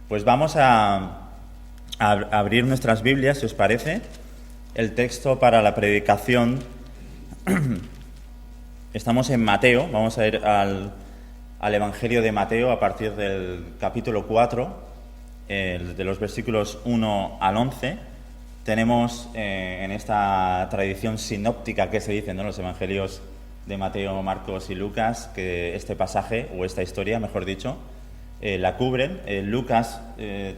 Pues vamos a abrir nuestras Biblias, si os parece. El texto para la predicación, estamos en Mateo, vamos a ir al Evangelio de Mateo a partir del capítulo 4, de los versículos 1 al 11. Tenemos en esta tradición sinóptica que se dice, ¿no?, los evangelios de Mateo, Marcos y Lucas, que este pasaje, o esta historia, mejor dicho, la cubren. Lucas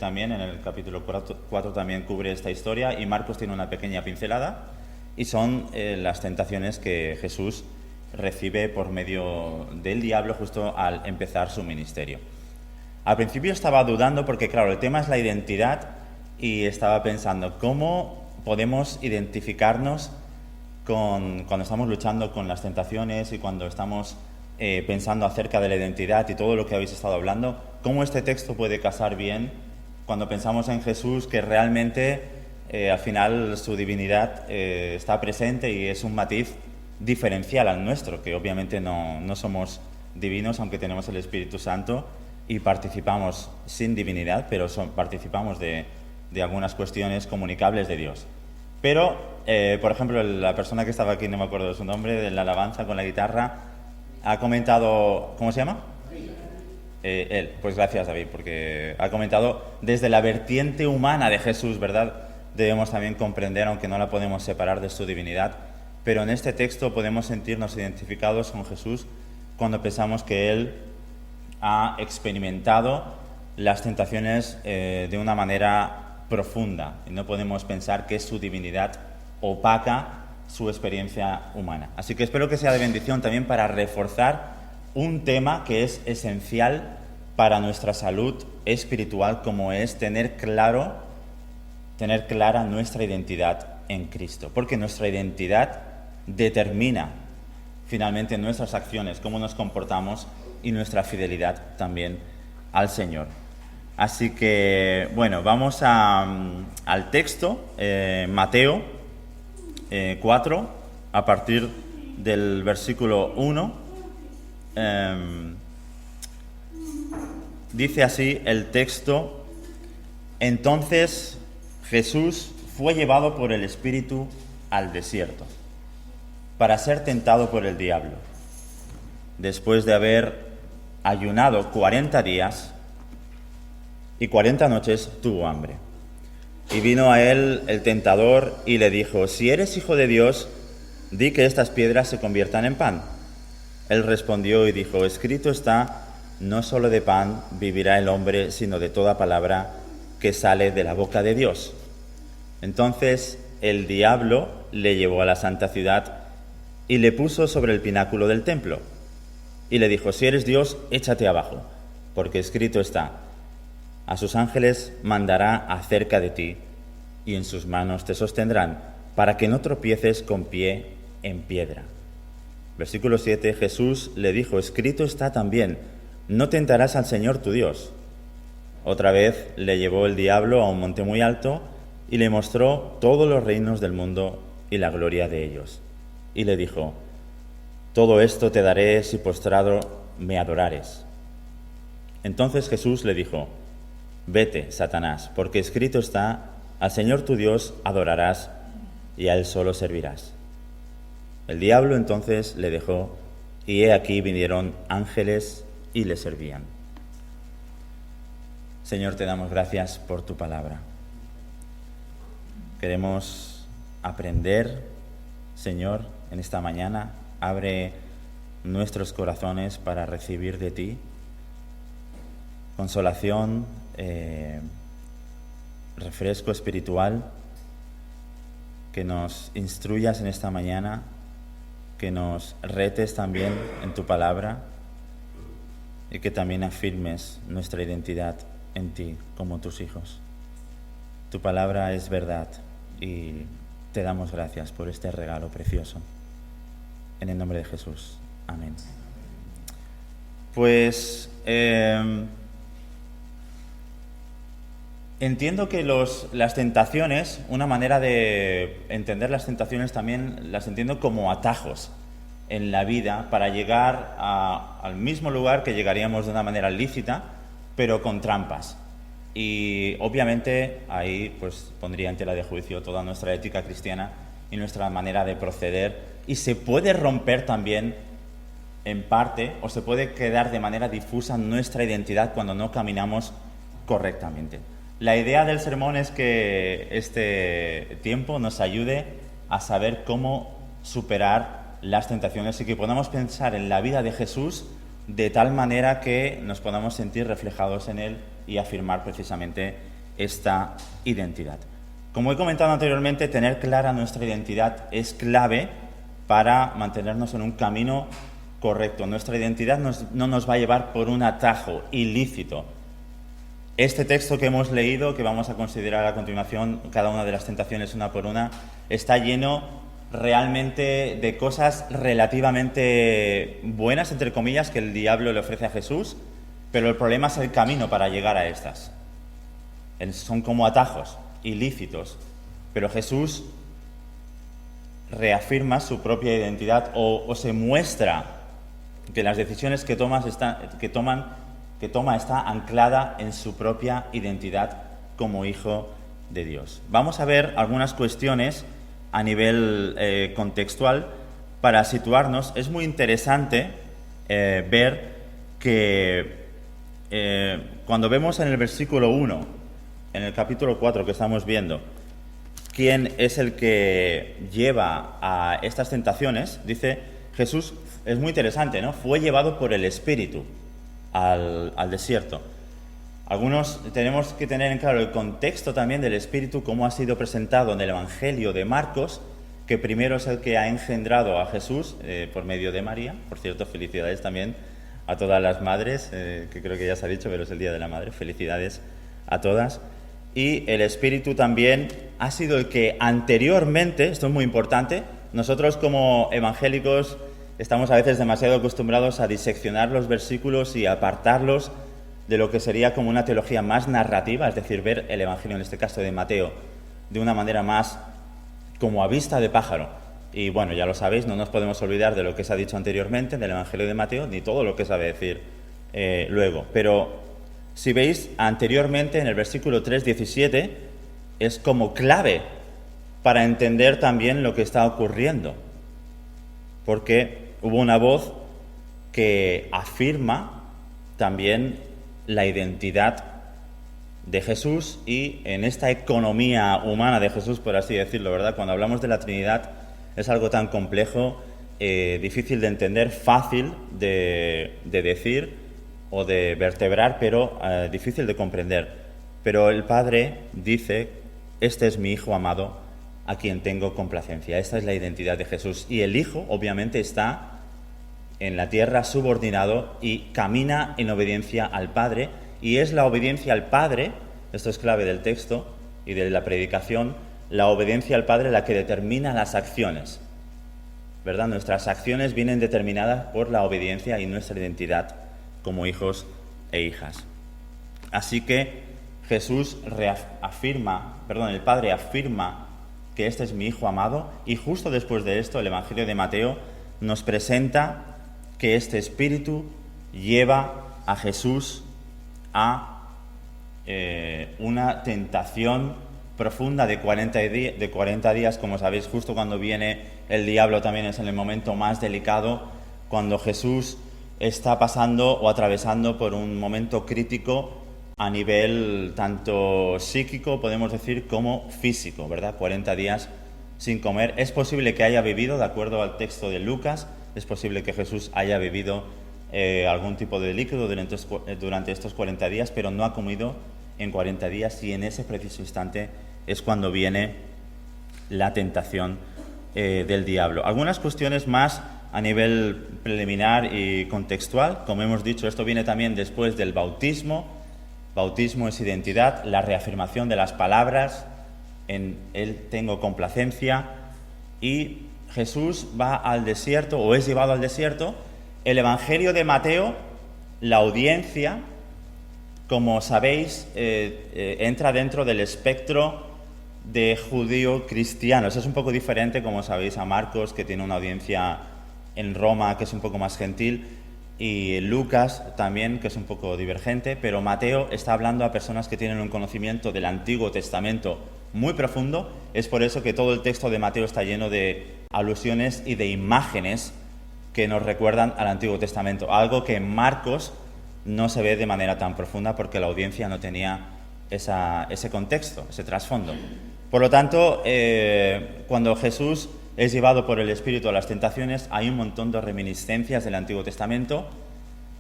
también, en el capítulo 4 también cubre esta historia, y Marcos tiene una pequeña pincelada, y son las tentaciones que Jesús recibe por medio del diablo justo al empezar su ministerio. Al principio estaba dudando porque, claro, el tema es la identidad, y estaba pensando, ¿cómo podemos identificarnos cuando estamos luchando con las tentaciones y cuando estamos pensando acerca de la identidad y todo lo que habéis estado hablando? ¿Cómo este texto puede casar bien cuando pensamos en Jesús, que realmente al final su divinidad está presente y es un matiz diferencial al nuestro, que obviamente no somos divinos, aunque tenemos el Espíritu Santo y participamos sin divinidad, pero participamos de algunas cuestiones comunicables de Dios? Pero, por ejemplo, la persona que estaba aquí, no me acuerdo de su nombre, de la alabanza con la guitarra, ha comentado... ¿Cómo se llama? Él. Pues gracias, David, porque ha comentado desde la vertiente humana de Jesús, ¿verdad? Debemos también comprender, aunque no la podemos separar de su divinidad, pero en este texto podemos sentirnos identificados con Jesús cuando pensamos que Él ha experimentado las tentaciones de una manera profunda, y no podemos pensar que su divinidad opaca su experiencia humana. Así que espero que sea de bendición también para reforzar un tema que es esencial para nuestra salud espiritual, como es tener clara nuestra identidad en Cristo, porque nuestra identidad determina finalmente nuestras acciones, cómo nos comportamos y nuestra fidelidad también al Señor. Así que, bueno, vamos al texto, Mateo 4, a partir del versículo 1. Dice así el texto: Entonces Jesús fue llevado por el Espíritu al desierto para ser tentado por el diablo. Después de haber ayunado 40 días y 40 noches, tuvo hambre. Y vino a él el tentador y le dijo: Si eres hijo de Dios, di que estas piedras se conviertan en pan. Él respondió y dijo: Escrito está, no solo de pan vivirá el hombre, sino de toda palabra que sale de la boca de Dios. Entonces el diablo le llevó a la santa ciudad y le puso sobre el pináculo del templo. Y le dijo: Si eres Dios, échate abajo, porque escrito está: a sus ángeles mandará acerca de ti, y en sus manos te sostendrán, para que no tropieces con pie en piedra. Versículo 7, Jesús le dijo: Escrito está también, no tentarás al Señor tu Dios. Otra vez le llevó el diablo a un monte muy alto, y le mostró todos los reinos del mundo y la gloria de ellos. Y le dijo: Todo esto te daré si postrado me adorares. Entonces Jesús le dijo: Vete, Satanás, porque escrito está: al Señor tu Dios adorarás y a Él solo servirás. El diablo entonces le dejó, y he aquí vinieron ángeles y le servían. Señor, te damos gracias por tu palabra. Queremos aprender, Señor, en esta mañana. Abre nuestros corazones para recibir de ti consolación, refresco espiritual, que nos instruyas en esta mañana, que nos retes también en tu palabra y que también afirmes nuestra identidad en ti como tus hijos. Tu palabra es verdad y te damos gracias por este regalo precioso. En el nombre de Jesús. Amén. Pues entiendo que las tentaciones, una manera de entender las tentaciones también las entiendo como atajos en la vida para llegar al mismo lugar que llegaríamos de una manera lícita, pero con trampas. Y obviamente ahí pues pondría en tela de juicio toda nuestra ética cristiana y nuestra manera de proceder, y se puede romper también en parte, o se puede quedar de manera difusa nuestra identidad cuando no caminamos correctamente. La idea del sermón es que este tiempo nos ayude a saber cómo superar las tentaciones y que podamos pensar en la vida de Jesús de tal manera que nos podamos sentir reflejados en él y afirmar precisamente esta identidad. Como he comentado anteriormente, tener clara nuestra identidad es clave para mantenernos en un camino correcto. Nuestra identidad no nos va a llevar por un atajo ilícito. Este texto que hemos leído, que vamos a considerar a continuación, cada una de las tentaciones una por una, está lleno realmente de cosas relativamente buenas, entre comillas, que el diablo le ofrece a Jesús, pero el problema es el camino para llegar a estas. Son como atajos ilícitos, pero Jesús reafirma su propia identidad o se muestra que las decisiones que toma está anclada en su propia identidad como hijo de Dios. Vamos a ver algunas cuestiones a nivel contextual para situarnos. Es muy interesante ver que cuando vemos en el versículo 1, en el capítulo 4 que estamos viendo, quién es el que lleva a estas tentaciones, dice Jesús, es muy interesante, ¿no? Fue llevado por el Espíritu al desierto. Algunos tenemos que tener en claro el contexto también del Espíritu, cómo ha sido presentado en el Evangelio de Marcos, que primero es el que ha engendrado a Jesús por medio de María. Por cierto, felicidades también a todas las madres, que creo que ya se ha dicho, pero es el Día de la Madre. Felicidades a todas. Y el Espíritu también ha sido el que anteriormente, esto es muy importante, nosotros como evangélicos estamos a veces demasiado acostumbrados a diseccionar los versículos y apartarlos de lo que sería como una teología más narrativa, es decir, ver el Evangelio, en este caso de Mateo, de una manera más como a vista de pájaro. Y bueno, ya lo sabéis, no nos podemos olvidar de lo que se ha dicho anteriormente del Evangelio de Mateo, ni todo lo que sabe decir luego. Pero si veis, anteriormente en el versículo 3:17 es como clave para entender también lo que está ocurriendo, porque hubo una voz que afirma también la identidad de Jesús, y en esta economía humana de Jesús, por así decirlo, ¿verdad? Cuando hablamos de la Trinidad es algo tan complejo, difícil de entender, fácil de decir o de vertebrar, pero difícil de comprender. Pero el Padre dice, este es mi Hijo amado, a quien tengo complacencia. Esta es la identidad de Jesús. Y el Hijo, obviamente, está en la tierra subordinado y camina en obediencia al Padre, y es la obediencia al Padre, esto es clave del texto y de la predicación, la obediencia al Padre la que determina las acciones, ¿verdad? Nuestras acciones vienen determinadas por la obediencia y nuestra identidad como hijos e hijas. Así que Jesús el Padre afirma que este es mi Hijo amado, y justo después de esto el Evangelio de Mateo nos presenta que este Espíritu lleva a Jesús a una tentación profunda de 40 días, como sabéis, justo cuando viene el diablo también es en el momento más delicado, cuando Jesús está pasando o atravesando por un momento crítico a nivel tanto psíquico, podemos decir, como físico, ¿verdad? 40 días sin comer. Es posible que haya vivido, de acuerdo al texto de Lucas, es posible que Jesús haya bebido algún tipo de líquido durante estos 40 días, pero no ha comido en 40 días, y en ese preciso instante es cuando viene la tentación del diablo. Algunas cuestiones más a nivel preliminar y contextual. Como hemos dicho, esto viene también después del bautismo. Bautismo es identidad, la reafirmación de las palabras, en Él tengo complacencia, y Jesús va al desierto, o es llevado al desierto. El Evangelio de Mateo, la audiencia, como sabéis, entra dentro del espectro de judío cristiano. Eso es un poco diferente, como sabéis, a Marcos, que tiene una audiencia en Roma, que es un poco más gentil. y Lucas también, que es un poco divergente, pero Mateo está hablando a personas que tienen un conocimiento del Antiguo Testamento muy profundo. Es por eso que todo el texto de Mateo está lleno de alusiones y de imágenes que nos recuerdan al Antiguo Testamento, algo que en Marcos no se ve de manera tan profunda porque la audiencia no tenía ese contexto, ese trasfondo. Por lo tanto, cuando Jesús es llevado por el Espíritu a las tentaciones, hay un montón de reminiscencias del Antiguo Testamento,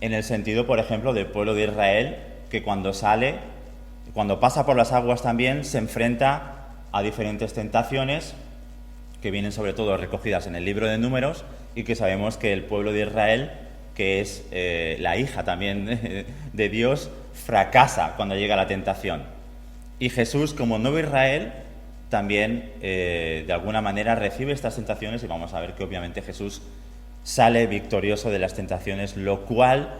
en el sentido, por ejemplo, del pueblo de Israel, que cuando pasa por las aguas también, se enfrenta a diferentes tentaciones, que vienen sobre todo recogidas en el libro de Números, y que sabemos que el pueblo de Israel, que es la hija también de Dios, fracasa cuando llega la tentación. Y Jesús, como nuevo Israel, también de alguna manera recibe estas tentaciones, y vamos a ver que obviamente Jesús sale victorioso de las tentaciones, lo cual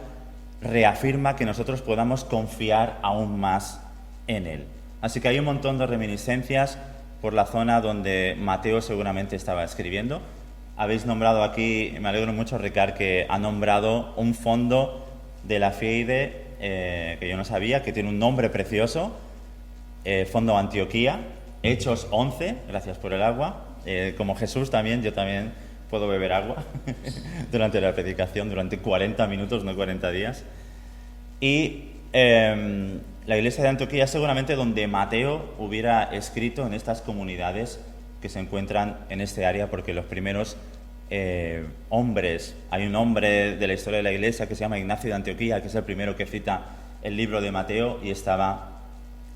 reafirma que nosotros podamos confiar aún más en Él. Así que hay un montón de reminiscencias por la zona donde Mateo seguramente estaba escribiendo. Habéis nombrado aquí, me alegro mucho, Ricard, que ha nombrado un fondo de la FIEIDE que yo no sabía, que tiene un nombre precioso, Fondo Antioquía, Hechos 11, gracias por el agua. Como Jesús también, yo también puedo beber agua durante la predicación, durante 40 minutos, no 40 días. Y la iglesia de Antioquía es seguramente donde Mateo hubiera escrito en estas comunidades que se encuentran en este área, porque los primeros hombres, hay un hombre de la historia de la iglesia que se llama Ignacio de Antioquía, que es el primero que cita el libro de Mateo, y estaba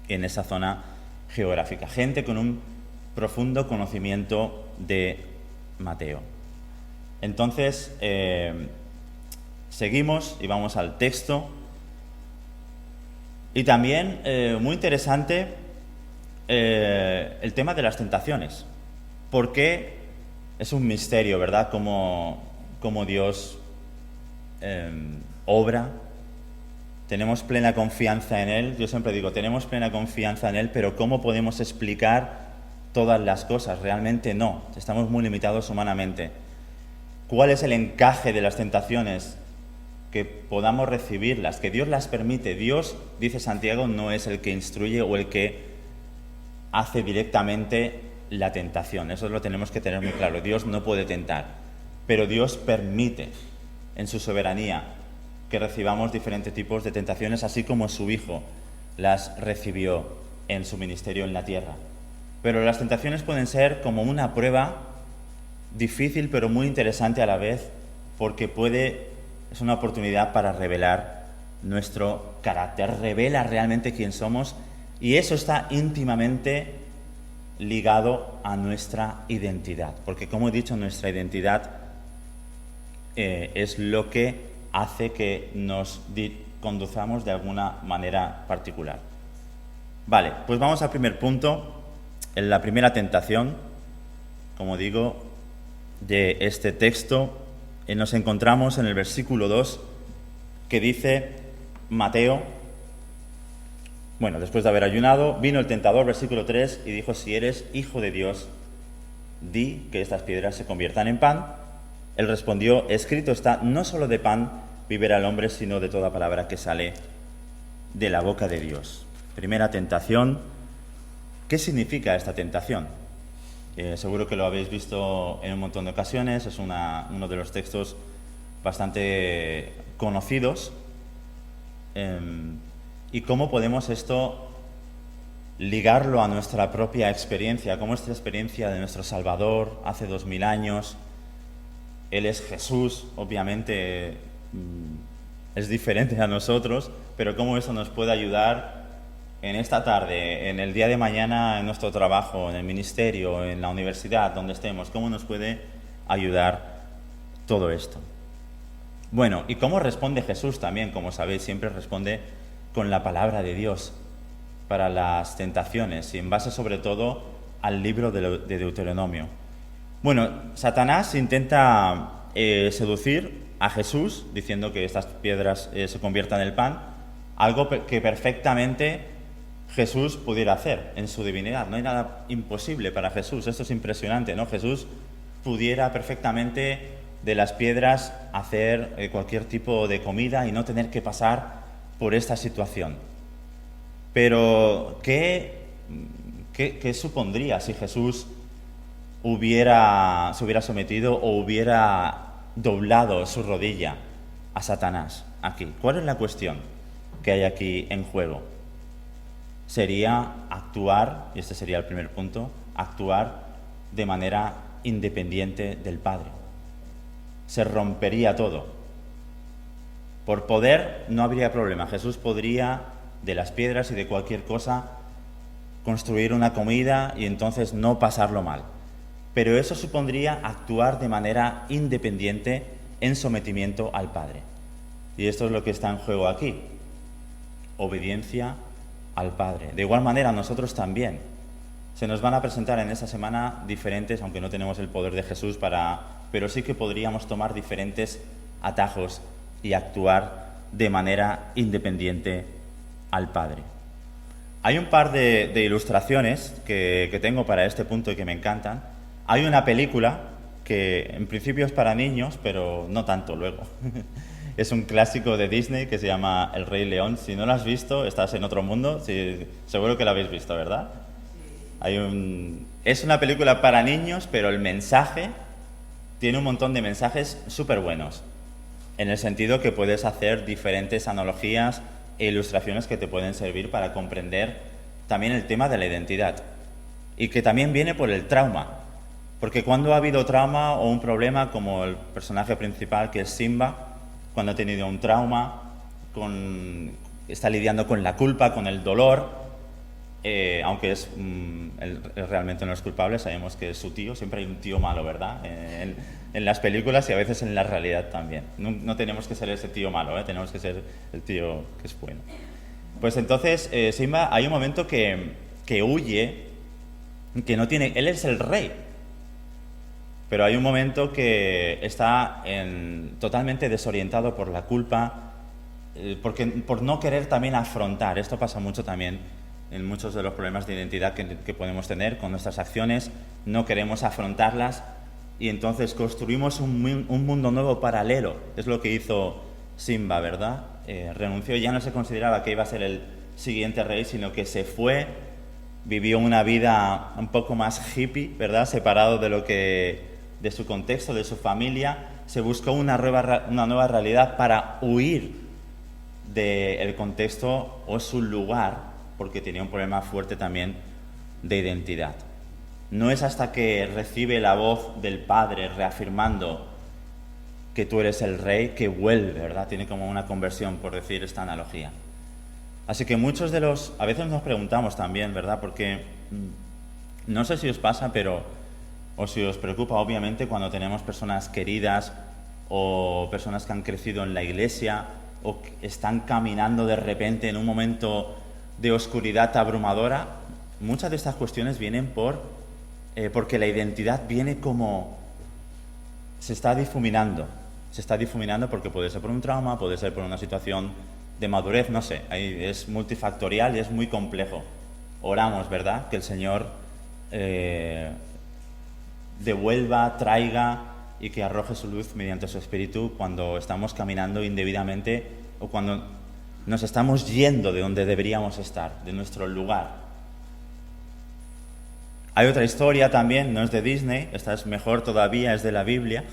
en esa zona geográfica. Gente con un profundo conocimiento de Mateo. Entonces, seguimos y vamos al texto. Y también, muy interesante, el tema de las tentaciones. Porque es un misterio, ¿verdad?, cómo Dios obra. Tenemos plena confianza en Él. Yo siempre digo, tenemos plena confianza en Él, pero ¿cómo podemos explicar todas las cosas? Realmente no. Estamos muy limitados humanamente. ¿Cuál es el encaje de las tentaciones? Que podamos recibirlas, que Dios las permite. Dios, dice Santiago, no es el que instruye o el que hace directamente la tentación. Eso lo tenemos que tener muy claro. Dios no puede tentar, pero Dios permite en su soberanía que recibamos diferentes tipos de tentaciones, así como su Hijo las recibió en su ministerio en la tierra. Pero las tentaciones pueden ser como una prueba difícil, pero muy interesante a la vez, porque es una oportunidad para revelar nuestro carácter, revela realmente quién somos, y eso está íntimamente ligado a nuestra identidad, porque como he dicho, nuestra identidad es lo que hace que nos conduzcamos de alguna manera particular. Vale, pues vamos al primer punto, en la primera tentación, como digo, de este texto. Nos encontramos en el versículo 2, que dice Mateo, bueno, después de haber ayunado, vino el tentador, versículo 3, y dijo: si eres hijo de Dios, di que estas piedras se conviertan en pan. Él respondió: escrito está, no solo de pan vivirá el hombre, sino de toda palabra que sale de la boca de Dios. Primera tentación. ¿Qué significa esta tentación? Seguro que lo habéis visto en un montón de ocasiones, es uno de los textos bastante conocidos. ¿Y cómo podemos esto ligarlo a nuestra propia experiencia? ¿Cómo es la experiencia de nuestro Salvador hace 2000 años? Él es Jesús, obviamente es diferente a nosotros, pero cómo eso nos puede ayudar en esta tarde, en el día de mañana, en nuestro trabajo, en el ministerio, en la universidad, donde estemos. ¿Cómo nos puede ayudar todo esto? Bueno, ¿y cómo responde Jesús también? Como sabéis, siempre responde con la palabra de Dios para las tentaciones, y en base sobre todo al libro de Deuteronomio. Bueno, Satanás intenta seducir a Jesús diciendo que estas piedras se conviertan en pan, algo que perfectamente Jesús pudiera hacer en su divinidad. No hay nada imposible para Jesús. Esto es impresionante, ¿no? Jesús pudiera perfectamente de las piedras hacer cualquier tipo de comida y no tener que pasar por esta situación. Pero, ¿qué supondría si Jesús se hubiera sometido o hubiera doblado su rodilla a Satanás aquí? ¿Cuál es la cuestión que hay aquí en juego? Sería actuar, y este sería el primer punto, actuar de manera independiente del Padre. Se rompería todo. Por poder no habría problema. Jesús podría, de las piedras y de cualquier cosa, construir una comida y entonces no pasarlo mal. Pero eso supondría actuar de manera independiente en sometimiento al Padre. Y esto es lo que está en juego aquí. Obediencia al Padre. De igual manera, nosotros también. Se nos van a presentar en esta semana diferentes, aunque no tenemos el poder de Jesús pero sí que podríamos tomar diferentes atajos y actuar de manera independiente al Padre. Hay un par de ilustraciones que tengo para este punto y que me encantan. Hay una película que en principio es para niños, pero no tanto luego. Es un clásico de Disney que se llama El Rey León. Si no lo has visto, estás en otro mundo. Sí, seguro que lo habéis visto, ¿verdad? Es una película para niños, pero el mensaje tiene un montón de mensajes súper buenos, en el sentido que puedes hacer diferentes analogías e ilustraciones que te pueden servir para comprender también el tema de la identidad, y que también viene por el trauma, porque cuando ha habido trauma o un problema, como el personaje principal que es Simba, cuando ha tenido un trauma, está lidiando con la culpa, con el dolor, aunque él realmente no es culpable, sabemos que es su tío, siempre hay un tío malo, ¿verdad? En las películas y a veces en la realidad también. No tenemos que ser ese tío malo, tenemos que ser el tío que es bueno. Pues entonces Simba, hay un momento que huye, que no tiene, él es el rey, pero hay un momento que está totalmente desorientado por la culpa, por no querer también afrontar. Esto pasa mucho también en muchos de los problemas de identidad que podemos tener con nuestras acciones. No queremos afrontarlas y entonces construimos un mundo nuevo paralelo. Es lo que hizo Simba, ¿verdad? Renunció, ya no se consideraba que iba a ser el siguiente rey, sino que se fue, vivió una vida un poco más hippie, ¿verdad? Separado de su contexto, de su familia. Se buscó una nueva realidad para huir del contexto o su lugar, porque tenía un problema fuerte también de identidad. No es hasta que recibe la voz del Padre reafirmando que tú eres el rey que vuelve, ¿verdad? Tiene como una conversión, por decir esta analogía. Así que a veces nos preguntamos también, ¿verdad? Porque no sé si os pasa, o si os preocupa, obviamente, cuando tenemos personas queridas o personas que han crecido en la iglesia o que están caminando de repente en un momento de oscuridad abrumadora. Muchas de estas cuestiones vienen porque la identidad viene como se está difuminando porque puede ser por un trauma, puede ser por una situación de madurez, no sé, es multifactorial y es muy complejo. Oramos, ¿verdad?, que el Señor devuelva, traiga y que arroje su luz mediante su Espíritu cuando estamos caminando indebidamente o cuando nos estamos yendo de donde deberíamos estar, de nuestro lugar. Hay otra historia también, no es de Disney, esta es mejor todavía, es de la Biblia.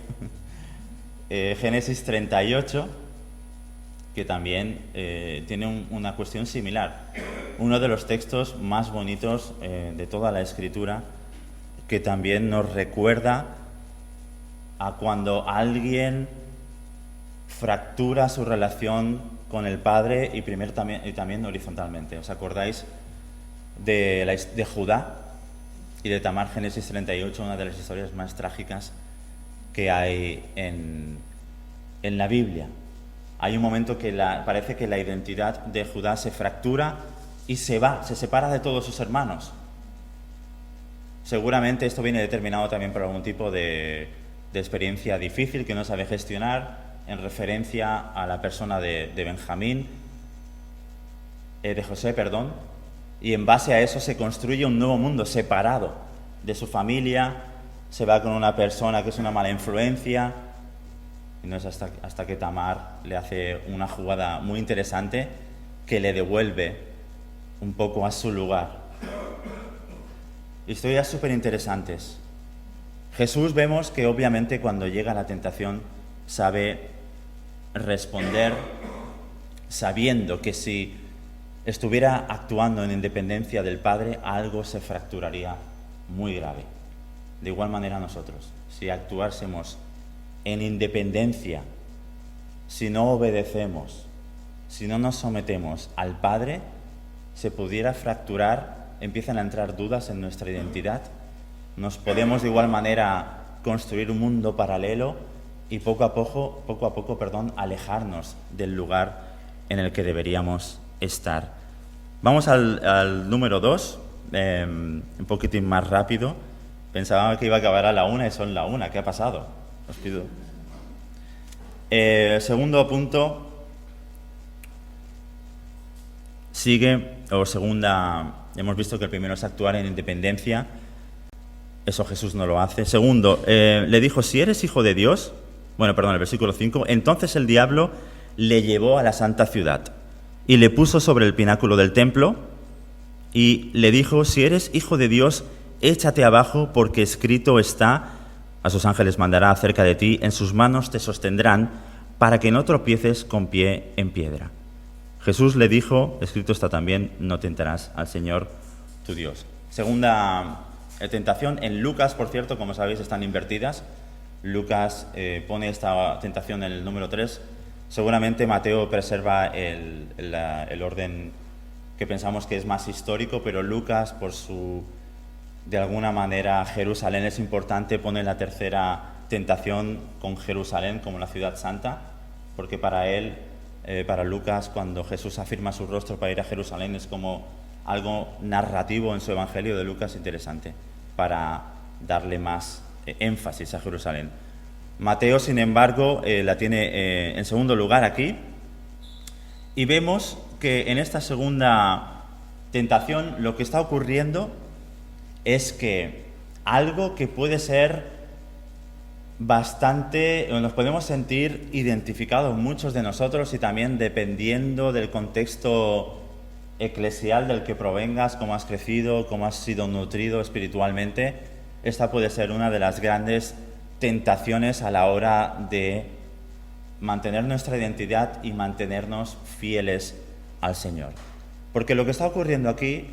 Génesis 38, que también tiene una cuestión similar. Uno de los textos más bonitos de toda la Escritura, que también nos recuerda a cuando alguien fractura su relación con el Padre y también horizontalmente. ¿Os acordáis de Judá y de Tamar? Génesis 38, una de las historias más trágicas que hay en la Biblia. Hay un momento que parece que la identidad de Judá se fractura y se separa de todos sus hermanos. Seguramente esto viene determinado también por algún tipo de experiencia difícil que no sabe gestionar, en referencia a la persona de José, y en base a eso se construye un nuevo mundo separado de su familia, se va con una persona que es una mala influencia, Y no es hasta que Tamar le hace una jugada muy interesante que le devuelve un poco a su lugar. Historias súper interesantes. Jesús vemos que obviamente cuando llega la tentación sabe responder sabiendo que si estuviera actuando en independencia del Padre, algo se fracturaría muy grave. De igual manera nosotros, si actuásemos en independencia, si no obedecemos, si no nos sometemos al Padre, se pudiera fracturar, empiezan a entrar dudas en nuestra identidad, nos podemos de igual manera construir un mundo paralelo y poco a poco, alejarnos del lugar en el que deberíamos estar. Vamos al número 2, un poquitín más rápido. Pensaba que iba a acabar a la 1 y son la 1. ¿Qué ha pasado? Os pido. Segundo punto, hemos visto que el primero es actuar en independencia. Eso Jesús no lo hace. Segundo, le dijo, si eres hijo de Dios, el versículo 5, entonces el diablo le llevó a la santa ciudad y le puso sobre el pináculo del templo y le dijo, si eres hijo de Dios, échate abajo, porque escrito está, a sus ángeles mandará acerca de ti, en sus manos te sostendrán, para que no tropieces con pie en piedra. Jesús le dijo, escrito está también, no tentarás al Señor tu Dios. Segunda tentación, en Lucas, por cierto, como sabéis, están invertidas. Lucas pone esta tentación en el número 3. Seguramente Mateo preserva el orden que pensamos que es más histórico, pero Lucas, de alguna manera, Jerusalén es importante, pone la tercera tentación con Jerusalén como la ciudad santa, porque para Lucas, cuando Jesús afirma su rostro para ir a Jerusalén, es como algo narrativo en su evangelio de Lucas interesante, para darle más énfasis a Jerusalén. Mateo, sin embargo, la tiene en segundo lugar aquí, y vemos que en esta segunda tentación lo que está ocurriendo es que algo que puede ser nos podemos sentir identificados muchos de nosotros, y también dependiendo del contexto eclesial del que provengas, cómo has crecido, cómo has sido nutrido espiritualmente, esta puede ser una de las grandes tentaciones a la hora de mantener nuestra identidad y mantenernos fieles al Señor. Porque lo que está ocurriendo aquí,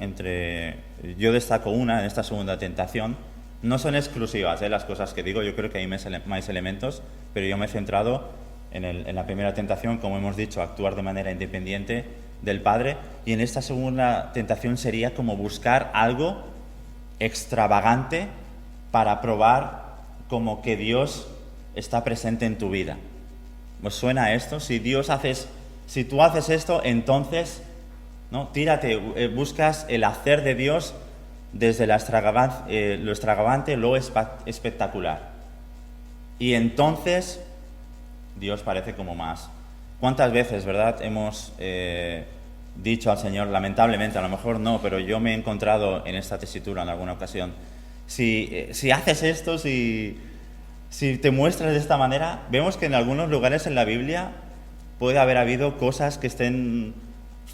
yo destaco una en esta segunda tentación, no son exclusivas las cosas que digo, yo creo que hay más elementos, pero yo me he centrado en la primera tentación, como hemos dicho, actuar de manera independiente del Padre, y en esta segunda tentación sería como buscar algo extravagante para probar como que Dios está presente en tu vida. ¿Os suena esto? Si tú haces esto, entonces, ¿no? Tírate, buscas el hacer de Dios desde lo extravagante, lo espectacular. Y entonces Dios parece como más. ¿Cuántas veces, verdad, hemos dicho al Señor, lamentablemente, a lo mejor no, pero yo me he encontrado en esta tesitura en alguna ocasión, si haces esto, si te muestras de esta manera, vemos que en algunos lugares en la Biblia puede haber habido cosas que estén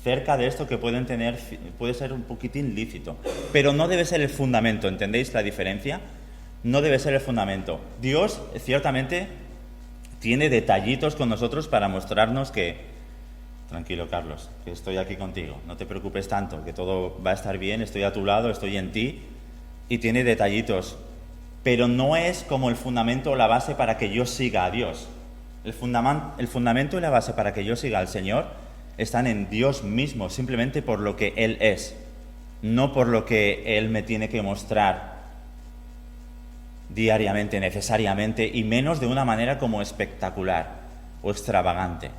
cerca de esto que puede ser un poquitín lícito, pero no debe ser el fundamento. ¿Entendéis la diferencia? No debe ser el fundamento. Dios ciertamente tiene detallitos con nosotros para mostrarnos que, tranquilo Carlos, que estoy aquí contigo, no te preocupes tanto, que todo va a estar bien, estoy a tu lado, estoy en ti, y tiene detallitos, pero no es como el fundamento o la base para que yo siga a Dios. El fundamento y la base para que yo siga al Señor están en Dios mismo, simplemente por lo que Él es, no por lo que Él me tiene que mostrar diariamente, necesariamente, y menos de una manera como espectacular o extravagante.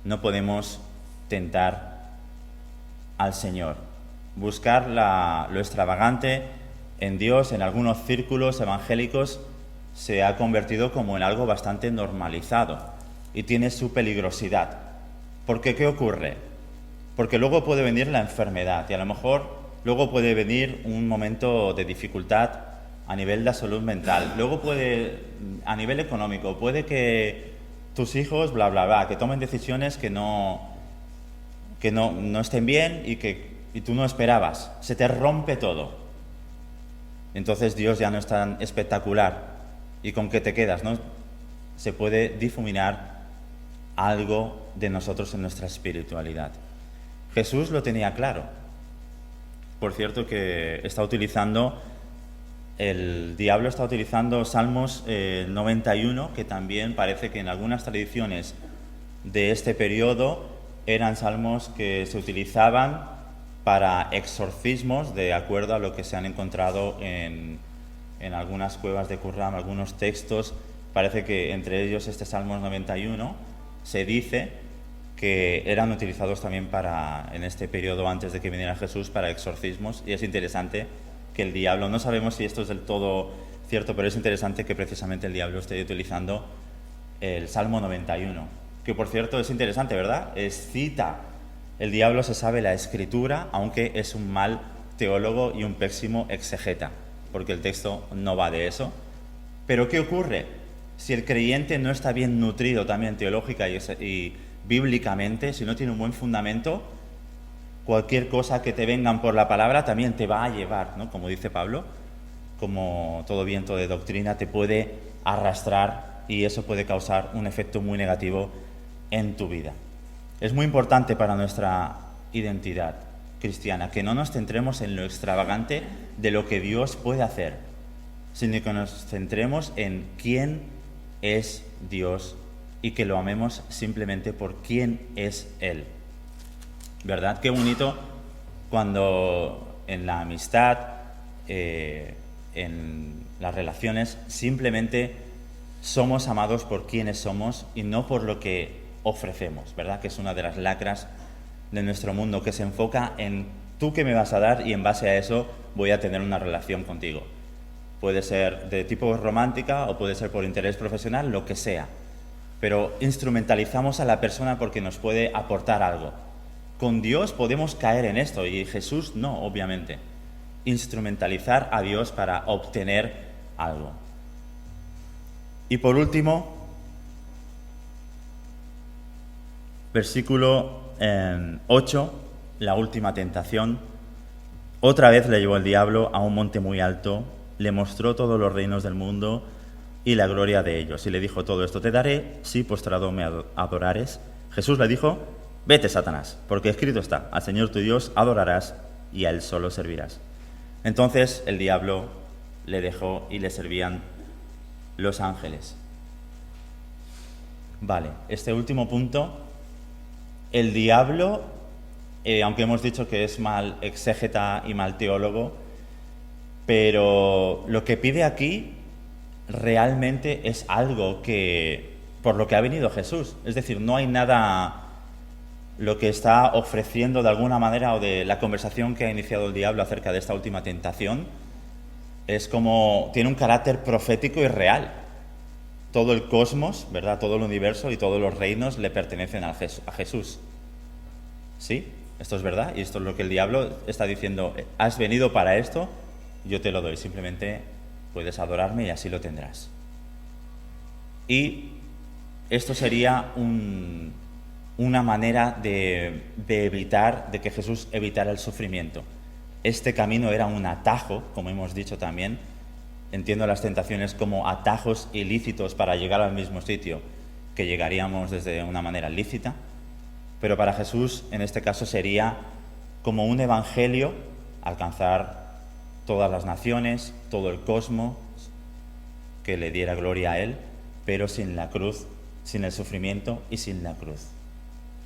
No podemos tentar al Señor. Buscar lo extravagante en Dios, en algunos círculos evangélicos, se ha convertido como en algo bastante normalizado y tiene su peligrosidad. Porque ¿qué ocurre? Porque luego puede venir la enfermedad y a lo mejor luego puede venir un momento de dificultad a nivel de salud mental, luego a nivel económico, puede que tus hijos, bla, bla, bla, que tomen decisiones que no estén bien y tú no esperabas. Se te rompe todo. Entonces Dios ya no es tan espectacular. ¿Y con qué te quedas, no? Se puede difuminar algo de nosotros en nuestra espiritualidad. Jesús lo tenía claro. Por cierto que el diablo está utilizando Salmos 91, que también parece que en algunas tradiciones de este periodo eran salmos que se utilizaban para exorcismos, de acuerdo a lo que se han encontrado en algunas cuevas de Qumran, algunos textos. Parece que entre ellos este Salmos 91 se dice que eran utilizados también en este periodo antes de que viniera Jesús, para exorcismos. Y es interesante que el diablo, no sabemos si esto es del todo cierto, pero es interesante que precisamente el diablo esté utilizando el Salmo 91, que por cierto es interesante, ¿verdad? Es cita. El diablo se sabe la escritura, aunque es un mal teólogo y un pésimo exegeta, porque el texto no va de eso. Pero ¿qué ocurre? Si el creyente no está bien nutrido también teológica y bíblicamente, si no tiene un buen fundamento, cualquier cosa que te vengan por la palabra también te va a llevar, ¿no? Como dice Pablo, como todo viento de doctrina te puede arrastrar, y eso puede causar un efecto muy negativo en tu vida. Es muy importante para nuestra identidad cristiana que no nos centremos en lo extravagante de lo que Dios puede hacer, sino que nos centremos en quién es Dios y que lo amemos simplemente por quién es Él. ¿Verdad? Qué bonito cuando en la amistad, en las relaciones, simplemente somos amados por quienes somos y no por lo que ofrecemos, ¿verdad? Que es una de las lacras de nuestro mundo, que se enfoca en tú qué me vas a dar y en base a eso voy a tener una relación contigo. Puede ser de tipo romántica o puede ser por interés profesional, lo que sea. Pero instrumentalizamos a la persona porque nos puede aportar algo. Con Dios podemos caer en esto y Jesús no, obviamente. Instrumentalizar a Dios para obtener algo. Y por último, versículo 8, la última tentación. Otra vez le llevó el diablo a un monte muy alto, le mostró todos los reinos del mundo y la gloria de ellos. Y le dijo: todo esto te daré si postrado me adorares. Jesús le dijo: vete, Satanás, porque escrito está: al Señor tu Dios adorarás y a Él solo servirás. Entonces el diablo le dejó y le servían los ángeles. Vale, este último punto, el diablo, aunque hemos dicho que es mal exégeta y mal teólogo, pero lo que pide aquí realmente es algo que por lo que ha venido Jesús. Es decir, no hay nada, lo que está ofreciendo de alguna manera, o de la conversación que ha iniciado el diablo acerca de esta última tentación, es como, tiene un carácter profético y real. Todo el cosmos, ¿verdad? Todo el universo y todos los reinos le pertenecen a Jesús. ¿Sí? Esto es verdad, y esto es lo que el diablo está diciendo: has venido para esto, yo te lo doy, simplemente puedes adorarme y así lo tendrás. Y esto sería una manera de evitar, de que Jesús evitara el sufrimiento. Este camino era un atajo, como hemos dicho también. Entiendo las tentaciones como atajos ilícitos para llegar al mismo sitio, que llegaríamos desde una manera lícita, pero para Jesús en este caso sería como un evangelio, alcanzar todas las naciones, todo el cosmos, que le diera gloria a Él, pero sin la cruz, sin el sufrimiento y sin la cruz.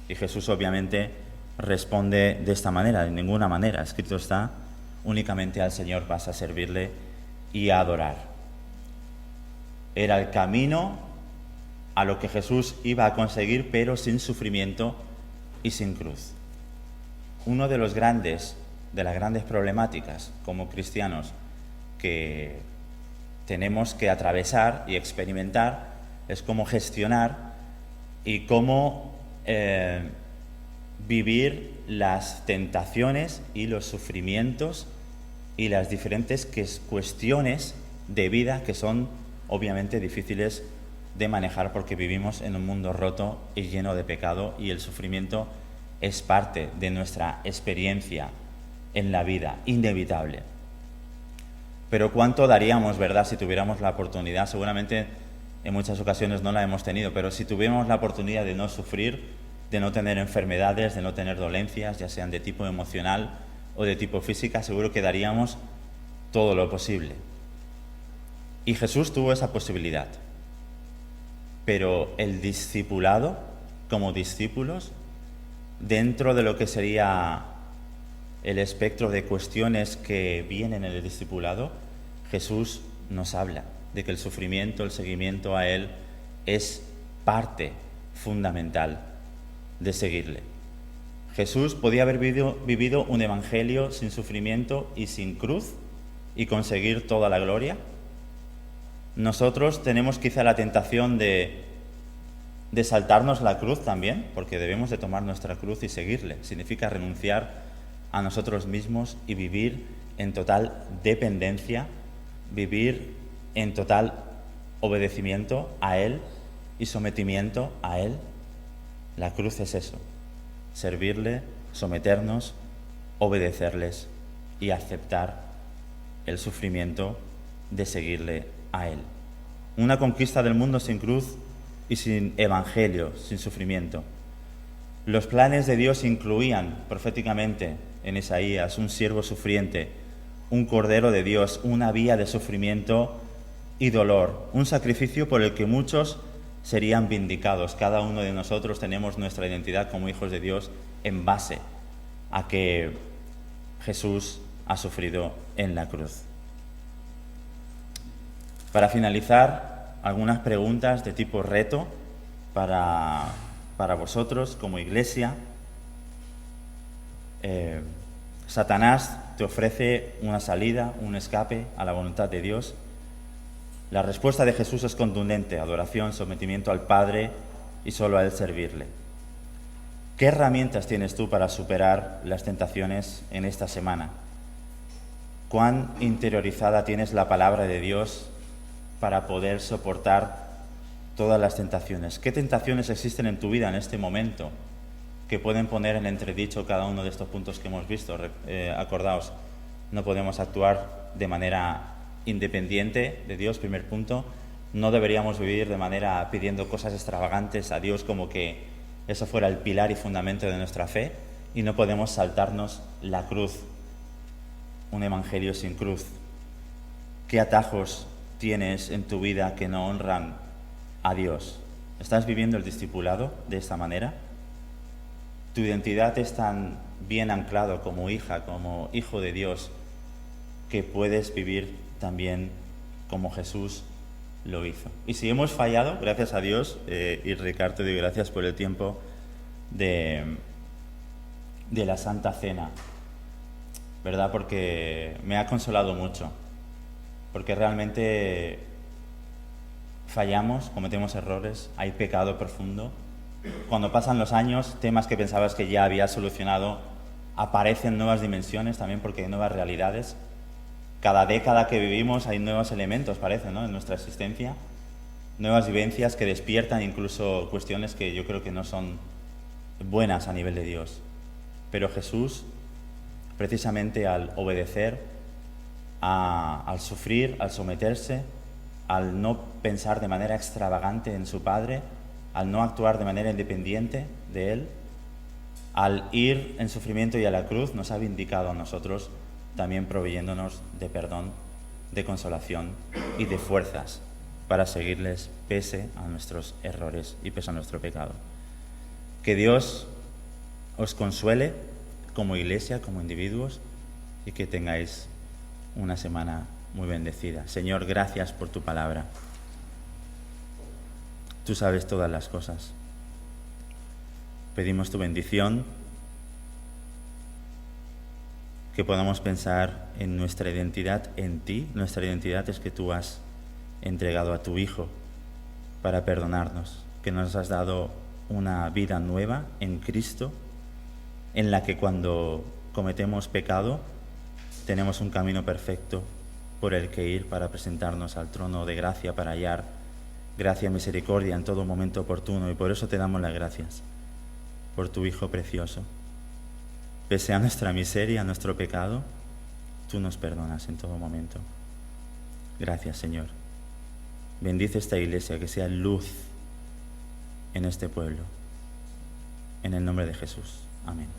Y Jesús obviamente responde de esta manera: de ninguna manera, escrito está, únicamente al Señor vas a servirle y a adorar. Era el camino a lo que Jesús iba a conseguir, pero sin sufrimiento y sin cruz. Uno de las grandes problemáticas como cristianos que tenemos que atravesar y experimentar es cómo gestionar y cómo vivir las tentaciones y los sufrimientos y las diferentes cuestiones de vida que son obviamente difíciles de manejar porque vivimos en un mundo roto y lleno de pecado, y el sufrimiento es parte de nuestra experiencia en la vida, inevitable. Pero ¿cuánto daríamos, verdad, si tuviéramos la oportunidad? Seguramente en muchas ocasiones no la hemos tenido, pero si tuviéramos la oportunidad de no sufrir, de no tener enfermedades, de no tener dolencias, ya sean de tipo emocional o de tipo física, seguro que daríamos todo lo posible. Y Jesús tuvo esa posibilidad. Pero el discipulado, como discípulos, dentro de lo que sería el espectro de cuestiones que vienen en el discipulado, Jesús nos habla de que el sufrimiento, el seguimiento a Él, es parte fundamental de seguirle. Jesús podía haber vivido un evangelio sin sufrimiento y sin cruz y conseguir toda la gloria. Nosotros tenemos quizá la tentación de saltarnos la cruz también, porque debemos de tomar nuestra cruz y seguirle. Significa renunciar a nosotros mismos y vivir en total dependencia, vivir en total obedecimiento a Él y sometimiento a Él. La cruz es eso: servirle, someternos, obedecerles y aceptar el sufrimiento de seguirle a Él. Una conquista del mundo sin cruz y sin evangelio, sin sufrimiento. Los planes de Dios incluían proféticamente en Isaías un siervo sufriente, un cordero de Dios, una vía de sufrimiento y dolor, un sacrificio por el que muchos serían vindicados. Cada uno de nosotros tenemos nuestra identidad como hijos de Dios en base a que Jesús ha sufrido en la cruz. Para finalizar, algunas preguntas de tipo reto para vosotros como iglesia. Satanás te ofrece una salida, un escape a la voluntad de Dios. La respuesta de Jesús es contundente: adoración, sometimiento al Padre y solo a Él servirle. ¿Qué herramientas tienes tú para superar las tentaciones en esta semana? ¿Cuán interiorizada tienes la palabra de Dios para poder soportar todas las tentaciones? ¿Qué tentaciones existen en tu vida en este momento que pueden poner en entredicho cada uno de estos puntos que hemos visto? Acordaos, no podemos actuar de manera independiente de Dios, primer punto. No deberíamos vivir de manera pidiendo cosas extravagantes a Dios como que eso fuera el pilar y fundamento de nuestra fe, y no podemos saltarnos la cruz, un evangelio sin cruz. ¿Qué atajos tienes en tu vida que no honran a Dios? ¿Estás viviendo el discipulado de esta manera? ¿Tu identidad es tan bien anclado como hija, como hijo de Dios, que puedes vivir también como Jesús lo hizo? Y si hemos fallado, gracias a Dios, y Ricardo, te doy gracias por el tiempo de la Santa Cena, ¿verdad? Porque me ha consolado mucho, porque realmente fallamos, cometemos errores, hay pecado profundo. Cuando pasan los años, temas que pensabas que ya habías solucionado, aparecen nuevas dimensiones también, porque hay nuevas realidades. Cada década que vivimos hay nuevos elementos, parece, ¿no?, en nuestra existencia, nuevas vivencias que despiertan incluso cuestiones que yo creo que no son buenas a nivel de Dios. Pero Jesús, precisamente al obedecer, al sufrir, al someterse, al no pensar de manera extravagante en su Padre, al no actuar de manera independiente de Él, al ir en sufrimiento y a la cruz, nos ha vindicado a nosotros, también proveyéndonos de perdón, de consolación y de fuerzas para seguirles pese a nuestros errores y pese a nuestro pecado. Que Dios os consuele como iglesia, como individuos, y que tengáis una semana muy bendecida. Señor, gracias por tu palabra. Tú sabes todas las cosas. Pedimos tu bendición, que podamos pensar en nuestra identidad en ti. Nuestra identidad es que tú has entregado a tu Hijo para perdonarnos, que nos has dado una vida nueva en Cristo, en la que cuando cometemos pecado tenemos un camino perfecto por el que ir para presentarnos al trono de gracia, para hallar gracia y misericordia en todo momento oportuno, y por eso te damos las gracias, por tu Hijo precioso. Pese a nuestra miseria, a nuestro pecado, tú nos perdonas en todo momento. Gracias, Señor. Bendice esta iglesia, que sea luz en este pueblo. En el nombre de Jesús. Amén.